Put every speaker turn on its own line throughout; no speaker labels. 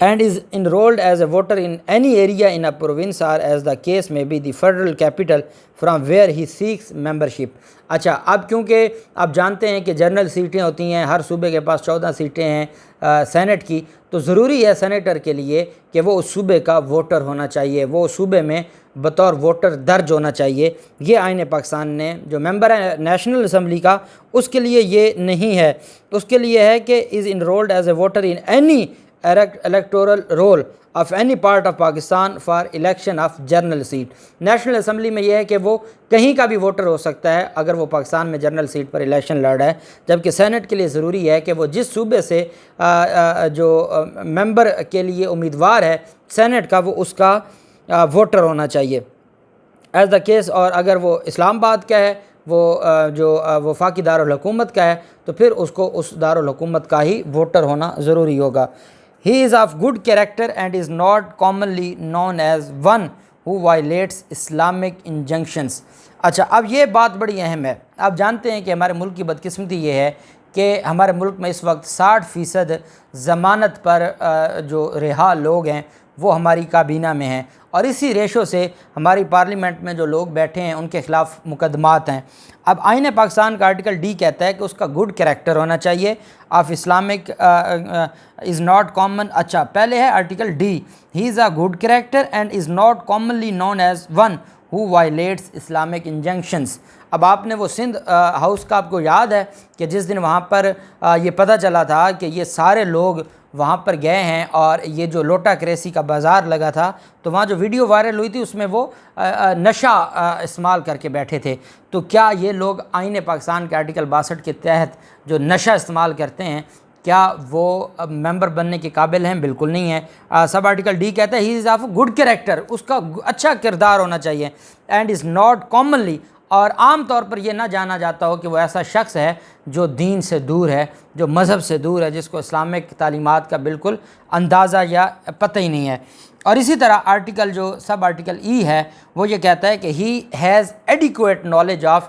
and is enrolled as a voter in any area in a province or as the case may be the federal capital from where he seeks membership. اچھا، اب کیونکہ آپ جانتے ہیں کہ general سیٹیں ہوتی ہیں، ہر صوبے کے پاس 14 سیٹیں ہیں سینٹ کی، تو ضروری ہے سینیٹر کے لیے کہ وہ اس صوبے کا ووٹر ہونا چاہیے، وہ اس صوبے میں بطور ووٹر درج ہونا چاہیے۔ یہ آئین پاکستان نے جو ممبر ہے نیشنل اسمبلی کا، اس کے لیے یہ نہیں ہے، اس کے لیے ہے کہ is enrolled as a voter in any electoral roll of any part of Pakistan for election of general seat. National assembly میں یہ ہے کہ وہ کہیں کا بھی ووٹر ہو سکتا ہے اگر وہ پاکستان میں جنرل سیٹ پر الیکشن لڑ رہا ہے، جبکہ سینٹ کے لیے ضروری ہے کہ وہ جس صوبے سے جو ممبر کے لیے امیدوار ہے سینٹ کا، وہ اس کا ووٹر ہونا چاہیے ایز دا کیس۔ اور اگر وہ اسلام آباد کا ہے، وہ جو وفاقی دارالحکومت کا ہے، تو پھر اس کو اس دارالحکومت کا ہی ووٹر ہونا ضروری ہوگا۔ He is of good character and is not commonly known as one who violates Islamic injunctions۔ اچھا، اب یہ بات بڑی اہم ہے۔ آپ جانتے ہیں کہ ہمارے ملک کی بدقسمتی یہ ہے کہ ہمارے ملک میں اس وقت 60% ضمانت پر جو رہا لوگ ہیں وہ ہماری کابینہ میں ہیں، اور اسی ریشو سے ہماری پارلیمنٹ میں جو لوگ بیٹھے ہیں ان کے خلاف مقدمات ہیں۔ اب آئین پاکستان کا آرٹیکل ڈی کہتا ہے کہ اس کا گڈ کریکٹر ہونا چاہیے، of Islamic is not common. اچھا، پہلے ہے article D, he is a good character and is not commonly known as one who violates Islamic injunctions. اب آپ نے وہ سندھ ہاؤس کا آپ کو یاد ہے کہ جس دن وہاں پر یہ پتہ چلا تھا کہ یہ سارے لوگ وہاں پر گئے ہیں اور یہ جو لوٹا کریسی کا بازار لگا تھا، تو وہاں جو ویڈیو وائرل ہوئی تھی اس میں وہ نشہ استعمال کر کے بیٹھے تھے۔ تو کیا یہ لوگ آئین پاکستان کے آرٹیکل 62 کے تحت جو نشہ استعمال کرتے ہیں کیا وہ ممبر بننے کے قابل ہیں؟ بالکل نہیں ہے۔ سب آرٹیکل ڈی کہتا ہے ہی از آف گڈ کریکٹر، اس کا اچھا کردار ہونا چاہیے، اینڈ از ناٹ کامنلی، اور عام طور پر یہ نہ جانا جاتا ہو کہ وہ ایسا شخص ہے جو دین سے دور ہے، جو مذہب سے دور ہے، جس کو اسلامک تعلیمات کا بالکل اندازہ یا پتہ ہی نہیں ہے۔ اور اسی طرح آرٹیکل جو سب آرٹیکل ای ہے وہ یہ کہتا ہے کہ he has adequate knowledge of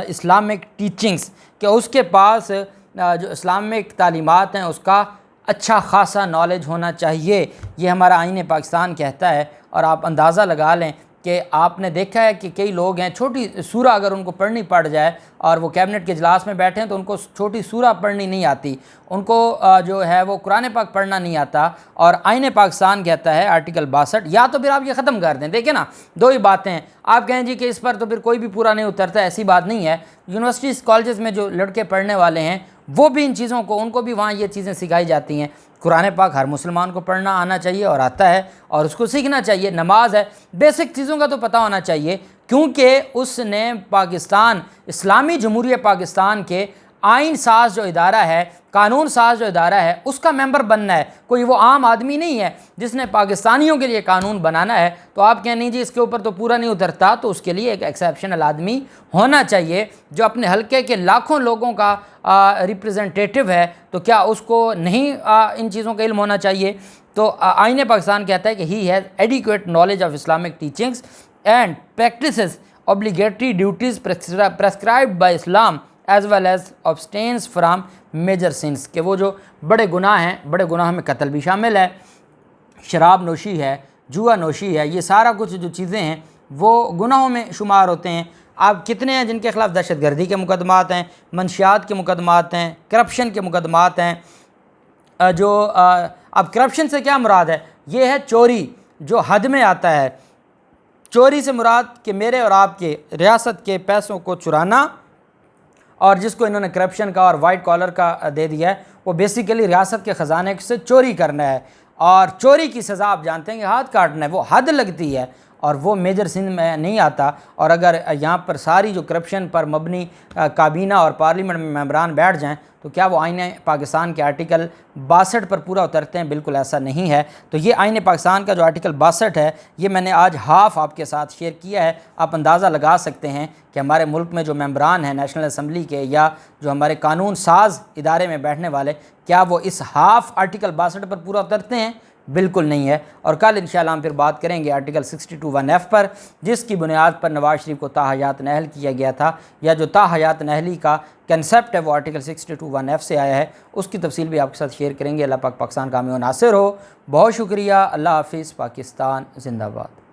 Islamic teachings, کہ اس کے پاس جو اسلامک تعلیمات ہیں اس کا اچھا خاصا نالج ہونا چاہیے، یہ ہمارا آئین پاکستان کہتا ہے۔ اور آپ اندازہ لگا لیں کہ آپ نے دیکھا ہے کہ کئی لوگ ہیں چھوٹی سورہ اگر ان کو پڑھنی پڑ جائے اور وہ کیبنٹ کے اجلاس میں بیٹھے ہیں تو ان کو چھوٹی سورہ پڑھنی نہیں آتی، ان کو جو ہے وہ قرآن پاک پڑھنا نہیں آتا، اور آئین پاکستان کہتا ہے آرٹیکل 62، یا تو پھر آپ یہ ختم کر دیں۔ دیکھیں نا، دو ہی باتیں ہیں، آپ کہیں جی کہ اس پر تو پھر کوئی بھی پورا نہیں اترتا، ایسی بات نہیں ہے۔ یونیورسٹیز کالجز میں جو لڑکے پڑھنے والے ہیں وہ بھی ان چیزوں کو، ان کو بھی وہاں یہ چیزیں سکھائی جاتی ہیں۔ قرآن پاک ہر مسلمان کو پڑھنا آنا چاہیے اور آتا ہے، اور اس کو سیکھنا چاہیے۔ نماز ہے، بیسک چیزوں کا تو پتہ ہونا چاہیے، کیونکہ اس نے پاکستان اسلامی جمہوریہ پاکستان کے آئین ساز جو ادارہ ہے، قانون ساز جو ادارہ ہے، اس کا ممبر بننا ہے۔ کوئی وہ عام آدمی نہیں ہے جس نے پاکستانیوں کے لیے قانون بنانا ہے تو آپ کہیں نہیں جی اس کے اوپر تو پورا نہیں اترتا، تو اس کے لیے ایک ایکسیپشنل آدمی ہونا چاہیے جو اپنے حلقے کے لاکھوں لوگوں کا ریپریزنٹیٹیو ہے، تو کیا اس کو نہیں ان چیزوں کا علم ہونا چاہیے؟ تو آئین پاکستان کہتا ہے کہ he has adequate knowledge of Islamic teachings and practices obligatory duties prescribed by Islam as well as abstains from major sins، کہ وہ جو بڑے گناہ ہیں، بڑے گناہوں میں قتل بھی شامل ہے، شراب نوشی ہے، جوا نوشی ہے، یہ سارا کچھ جو چیزیں ہیں وہ گناہوں میں شمار ہوتے ہیں۔ آپ کتنے ہیں جن کے خلاف دہشت گردی کے مقدمات ہیں، منشیات کے مقدمات ہیں، کرپشن کے مقدمات ہیں۔ جو اب کرپشن سے کیا مراد ہے؟ یہ ہے چوری جو حد میں آتا ہے۔ چوری سے مراد کہ میرے اور آپ کے ریاست کے پیسوں کو چرانا، اور جس کو انہوں نے کرپشن کا اور وائٹ کالر کا دے دیا ہے وہ بیسیکلی ریاست کے خزانے سے چوری کرنا ہے، اور چوری کی سزا آپ جانتے ہیں کہ ہاتھ کاٹنا ہے، وہ حد لگتی ہے، اور وہ میجر سن میں نہیں آتا۔ اور اگر یہاں پر ساری جو کرپشن پر مبنی کابینہ اور پارلیمنٹ میں ممبران بیٹھ جائیں تو کیا وہ آئین پاکستان کے آرٹیکل 62 پر پورا اترتے ہیں؟ بالکل ایسا نہیں ہے۔ تو یہ آئین پاکستان کا جو آرٹیکل 62 ہے یہ میں نے آج ہاف آپ کے ساتھ شیئر کیا ہے۔ آپ اندازہ لگا سکتے ہیں کہ ہمارے ملک میں جو ممبران ہیں نیشنل اسمبلی کے یا جو ہمارے قانون ساز ادارے میں بیٹھنے والے، کیا وہ اس ہاف آرٹیکل 62 پر پورا اترتے ہیں؟ بالکل نہیں ہے۔ اور کل انشاءاللہ ہم پھر بات کریں گے آرٹیکل 62(1)(f) پر، جس کی بنیاد پر نواز شریف کو تاحیات نااہل کیا گیا تھا، یا جو تاحیات نااہلی کا کنسیپٹ ہے وہ آرٹیکل 62(1)(f) سے آیا ہے۔ اس کی تفصیل بھی آپ کے ساتھ شیئر کریں گے۔ اللہ پاک پاکستان کامیاب و ناصر ہو۔ بہت شکریہ۔ اللہ حافظ۔ پاکستان زندہ باد۔